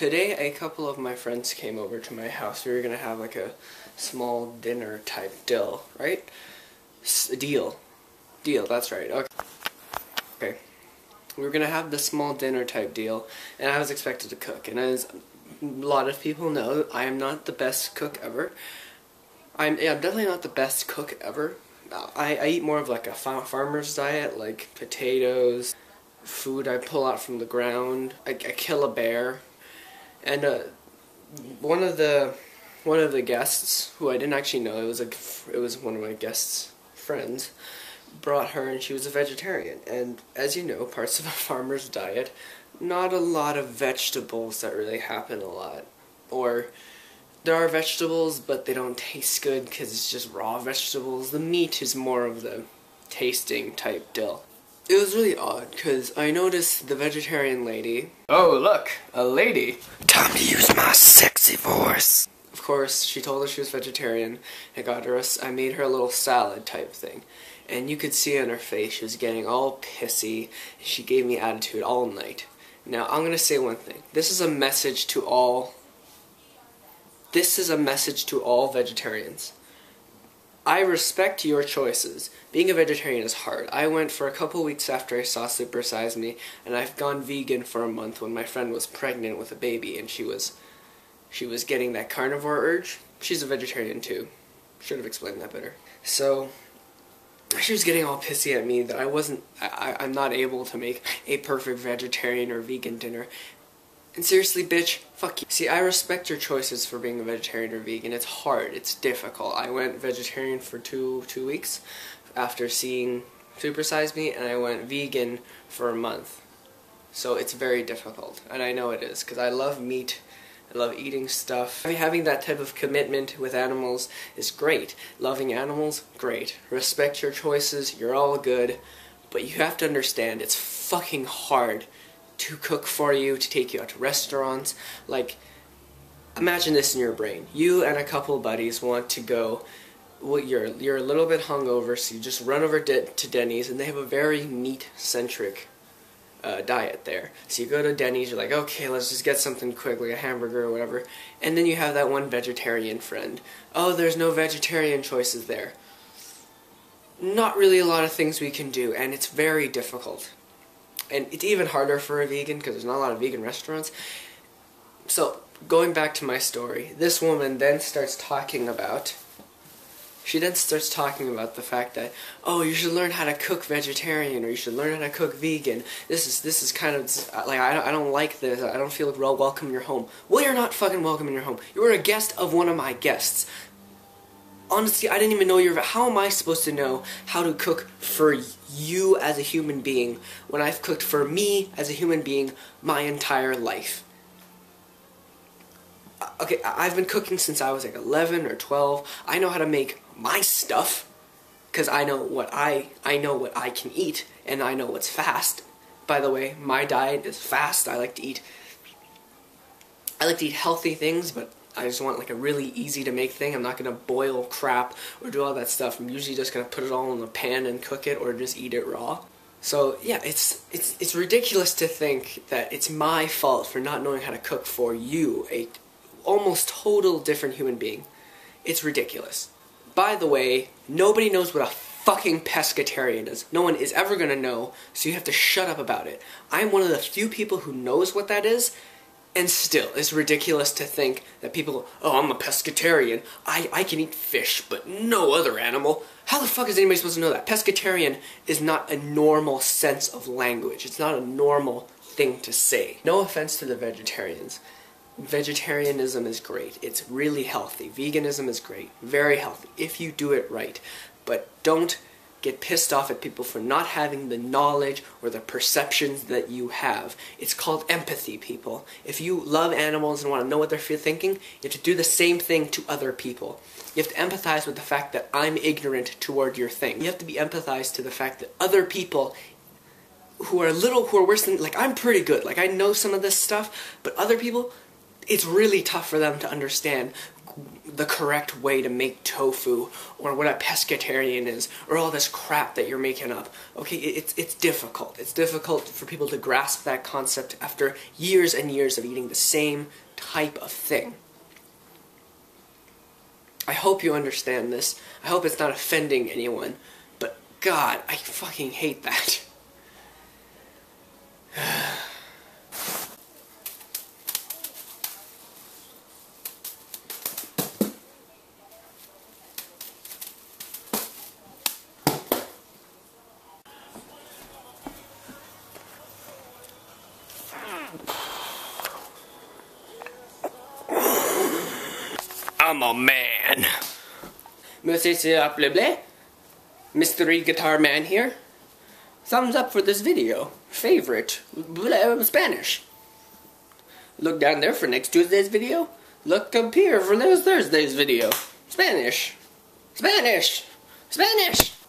Today, a couple of my friends came over to my house. We were gonna have like a small dinner type deal, right? Deal. That's right. Okay. We were gonna have the small dinner type deal, and I was expected to cook. And as a lot of people know, I am not the best cook ever. I'm definitely not the best cook ever. I eat more of like a farmer's diet, like potatoes, food I pull out from the ground. I kill a bear. And one of the guests, who I didn't actually know, it was one of my guests' friends, brought her, and she was a vegetarian. And as you know, parts of a farmer's diet, not a lot of vegetables that really happen a lot. Or there are vegetables, but they don't taste good because it's just raw vegetables. The meat is more of the tasting type deal. It was really odd, because I noticed the vegetarian lady... Oh, look! A lady! Time to use my sexy voice! Of course, she told us she was vegetarian. I made her a little salad type thing. And you could see on her face, she was getting all pissy. And she gave me attitude all night. Now, I'm gonna say one thing. This is a message to all vegetarians. I respect your choices. Being a vegetarian is hard. I went for a couple weeks after I saw Super Size Me, and I've gone vegan for a month when my friend was pregnant with a baby, and she was getting that carnivore urge. She's a vegetarian too. Should have explained that better. So, she was getting all pissy at me that I'm not able to make a perfect vegetarian or vegan dinner. And seriously, bitch, fuck you. See, I respect your choices for being a vegetarian or vegan. It's hard. It's difficult. I went vegetarian for two weeks after seeing Super Size Me, and I went vegan for a month. So it's very difficult, and I know it is, because I love meat. I love eating stuff. Having that type of commitment with animals is great. Loving animals, great. Respect your choices. You're all good. But you have to understand, it's fucking hard to cook for you, to take you out to restaurants. Like, imagine this in your brain. You and a couple of buddies want to go, well, you're a little bit hungover, so you just run over to Denny's, and they have a very meat-centric diet there. So you go to Denny's, you're like, okay, let's just get something quick, like a hamburger or whatever, and then you have that one vegetarian friend. Oh, there's no vegetarian choices there. Not really a lot of things we can do, and it's very difficult. And it's even harder for a vegan because there's not a lot of vegan restaurants. So, going back to my story, this woman then starts talking about the fact that, oh, you should learn how to cook vegetarian, or you should learn how to cook vegan. This is kind of, like, I don't like this. I don't feel welcome in your home. Well, you're not fucking welcome in your home. You were a guest of one of my guests. Honestly, I didn't even know how am I supposed to know how to cook for you as a human being when I've cooked for me as a human being my entire life? Okay, I've been cooking since I was like 11 or 12. I know how to make my stuff because I know what I can eat, and I know what's fast. By the way, my diet is fast. I like to eat healthy things, but I just want like a really easy to make thing. I'm not going to boil crap or do all that stuff. I'm usually just going to put it all in a pan and cook it, or just eat it raw. So yeah, it's ridiculous to think that it's my fault for not knowing how to cook for you, a almost total different human being. It's ridiculous. By the way, nobody knows what a fucking pescatarian is. No one is ever going to know, so you have to shut up about it. I'm one of the few people who knows what that is. And still, it's ridiculous to think that people, oh, I'm a pescatarian, I can eat fish, but no other animal. How the fuck is anybody supposed to know that? Pescatarian is not a normal sense of language. It's not a normal thing to say. No offense to the vegetarians. Vegetarianism is great. It's really healthy. Veganism is great. Very healthy, if you do it right. But don't get pissed off at people for not having the knowledge or the perceptions that you have. It's called empathy, people. If you love animals and want to know what they're thinking, you have to do the same thing to other people. You have to empathize with the fact that I'm ignorant toward your thing. You have to be empathized to the fact that other people who are worse than, like, I'm pretty good. Like, I know some of this stuff, but other people, it's really tough for them to understand the correct way to make tofu, or what a pescatarian is, or all this crap that you're making up. Okay, it's difficult. It's difficult for people to grasp that concept after years and years of eating the same type of thing. I hope you understand this. I hope it's not offending anyone, but God, I fucking hate that. I'm a man. Monsieur s'il vous plaît, Mystery Guitar Man here. Thumbs up for this video. Favorite. Spanish. Look down there for next Tuesday's video. Look up here for next Thursday's video. Spanish. Spanish. Spanish.